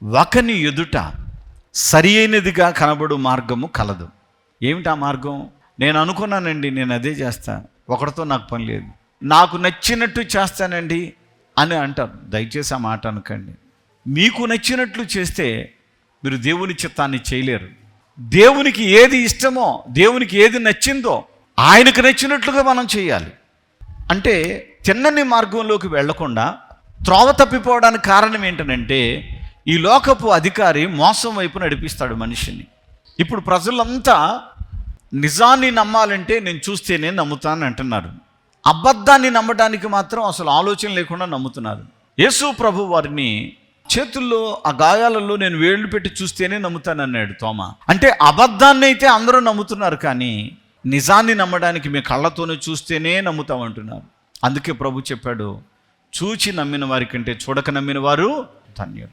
ఒకని ఎదుట సరి అయినదిగా కనబడు మార్గము కలదు. ఏమిటి ఆ మార్గం? నేను అనుకున్నానండి, నేను అదే చేస్తా, ఒకరితో నాకు పని లేదు, నాకు నచ్చినట్టు చేస్తానండి అని అంటారు. దయచేసి ఆ మాట అనకండి. మీకు నచ్చినట్లు చేస్తే మీరు దేవుని చిత్తాన్ని చేయలేరు. దేవునికి ఏది ఇష్టమో, దేవునికి ఏది నచ్చిందో ఆయనకు నచ్చినట్లుగా మనం చేయాలి. అంటే తిన్నని మార్గంలోకి వెళ్లకుండా త్రోవ తప్పిపోవడానికి కారణం ఏంటనంటే, ఈ లోకపు అధికారి మోసం వైపు నడిపిస్తాడు మనిషిని. ఇప్పుడు ప్రజలంతా నిజాన్ని నమ్మాలంటే నేను చూస్తేనే నమ్ముతాను అంటున్నారు. అబద్ధాన్ని నమ్మడానికి మాత్రం అసలు ఆలోచన లేకుండా నమ్ముతున్నారు. యేసు ప్రభు వారిని చేతుల్లో ఆ గాయాలలో నేను వేళ్ళు పెట్టి చూస్తేనే నమ్ముతానన్నాడు తోమా. అంటే అబద్ధాన్ని అయితే అందరూ నమ్ముతున్నారు, కానీ నిజాన్ని నమ్మడానికి మీ కళ్ళతోనే చూస్తేనే నమ్ముతామంటున్నారు. అందుకే ప్రభు చెప్పాడు, చూచి నమ్మిన వారి కంటే చూడక నమ్మిన వారు ధన్యులు.